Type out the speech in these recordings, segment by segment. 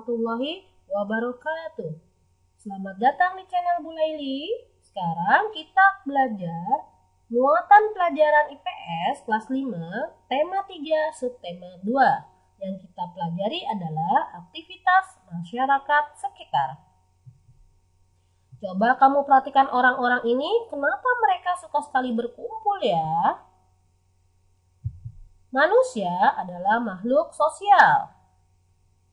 warahmatullahi wabarakatuh. Selamat datang di channel Bu Laili. Sekarang kita belajar muatan pelajaran IPS kelas 5, tema 3, subtema 2. Yang kita pelajari adalah aktivitas masyarakat sekitar. Coba kamu perhatikan orang-orang ini, kenapa mereka suka sekali berkumpul ya? Manusia adalah makhluk sosial.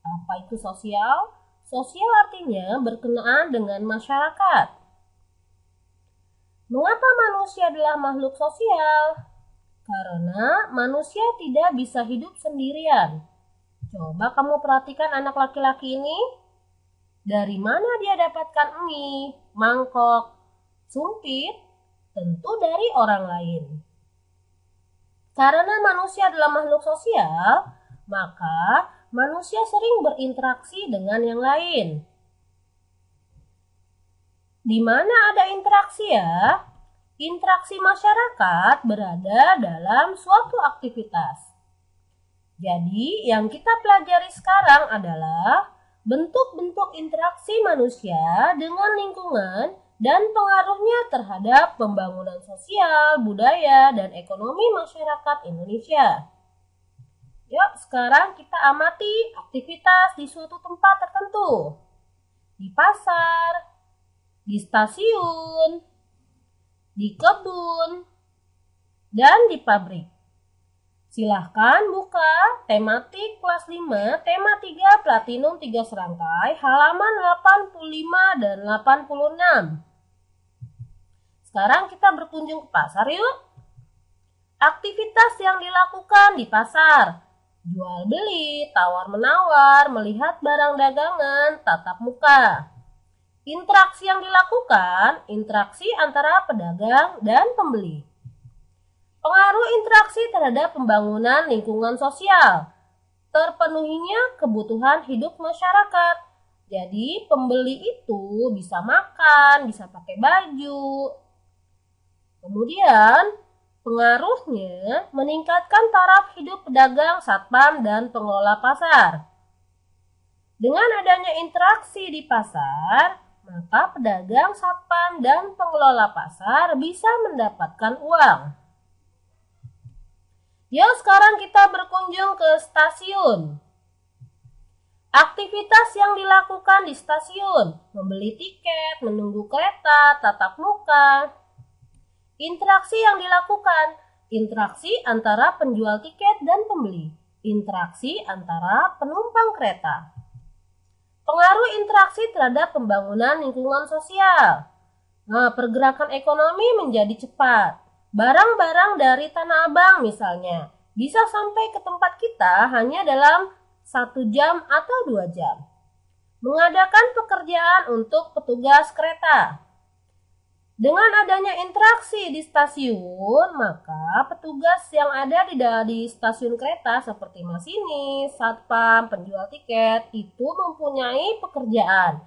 Apa itu sosial? Sosial artinya berkenaan dengan masyarakat. Mengapa manusia adalah makhluk sosial? Karena manusia tidak bisa hidup sendirian. Coba kamu perhatikan anak laki-laki ini. Dari mana dia dapatkan mie, mangkok, sumpit? Tentu dari orang lain. Karena manusia adalah makhluk sosial, maka manusia sering berinteraksi dengan yang lain. Di mana ada interaksi ya? Interaksi masyarakat berada dalam suatu aktivitas. Jadi, yang kita pelajari sekarang adalah bentuk-bentuk interaksi manusia dengan lingkungan dan pengaruhnya terhadap pembangunan sosial, budaya, dan ekonomi masyarakat Indonesia. Yuk, sekarang kita amati aktivitas di suatu tempat tertentu. Di pasar, di stasiun, di kebun, dan di pabrik. Silahkan buka tematik kelas 5, tema 3 Platinum 3 serangkai, halaman 85 dan 86. Sekarang kita berkunjung ke pasar yuk. Aktivitas yang dilakukan di pasar. Jual beli, tawar menawar, melihat barang dagangan, tatap muka. Interaksi yang dilakukan, interaksi antara pedagang dan pembeli. Pengaruh interaksi terhadap pembangunan lingkungan sosial. Terpenuhinya kebutuhan hidup masyarakat. Jadi pembeli itu bisa makan, bisa pakai baju. Kemudian pengaruhnya meningkatkan taraf hidup pedagang, satpam, dan pengelola pasar. Dengan adanya interaksi di pasar, maka pedagang, satpam, dan pengelola pasar bisa mendapatkan uang. Yuk sekarang kita berkunjung ke stasiun. Aktivitas yang dilakukan di stasiun, membeli tiket, menunggu kereta, tatap muka. Interaksi yang dilakukan, interaksi antara penjual tiket dan pembeli, interaksi antara penumpang kereta. Pengaruh interaksi terhadap pembangunan lingkungan sosial. Pergerakan ekonomi menjadi cepat. Barang-barang dari Tanah Abang misalnya, bisa sampai ke tempat kita hanya dalam 1 jam atau 2 jam. Mengadakan pekerjaan untuk petugas kereta. Dengan adanya interaksi di stasiun, maka petugas yang ada di stasiun kereta seperti masinis, satpam, penjual tiket itu mempunyai pekerjaan.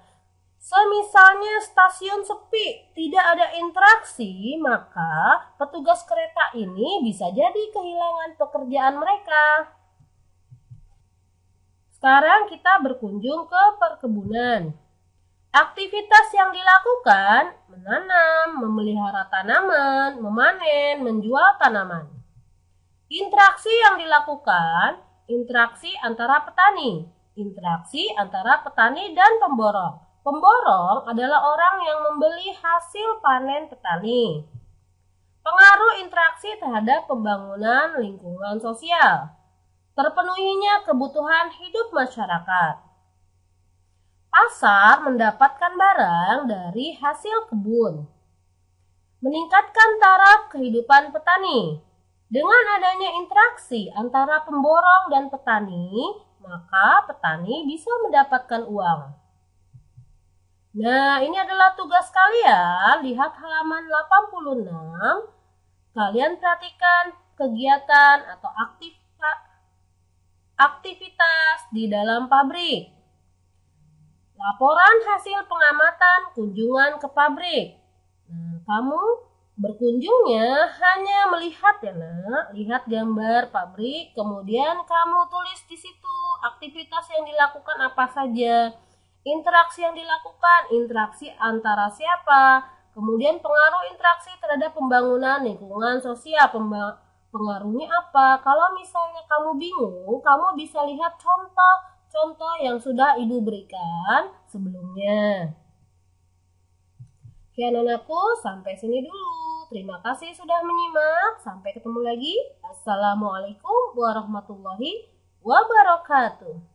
Semisalnya stasiun sepi, tidak ada interaksi, maka petugas kereta ini bisa jadi kehilangan pekerjaan mereka. Sekarang kita berkunjung ke perkebunan. Aktivitas yang dilakukan, menanam, memelihara tanaman, memanen, menjual tanaman. Interaksi yang dilakukan, interaksi antara petani, interaksi antara petani dan pemborong. Pemborong adalah orang yang membeli hasil panen petani. Pengaruh interaksi terhadap pembangunan lingkungan sosial. Terpenuhinya kebutuhan hidup masyarakat. Pasar mendapatkan barang dari hasil kebun. Meningkatkan taraf kehidupan petani. Dengan adanya interaksi antara pemborong dan petani, maka petani bisa mendapatkan uang. Nah, ini adalah tugas kalian. Lihat halaman 86. Kalian perhatikan kegiatan atau aktivitas di dalam pabrik. Laporan hasil pengamatan kunjungan ke pabrik. Kamu Berkunjungnya hanya melihat ya nak, lihat gambar pabrik, kemudian kamu tulis di situ aktivitas yang dilakukan apa saja, interaksi yang dilakukan, interaksi antara siapa, kemudian pengaruh interaksi terhadap pembangunan lingkungan sosial, pengaruhnya apa. Kalau misalnya kamu bingung, kamu bisa lihat contoh-contoh yang sudah ibu berikan sebelumnya. Oke anak-anakku, sampai sini dulu. Terima kasih sudah menyimak. Sampai ketemu lagi. Assalamualaikum warahmatullahi wabarakatuh.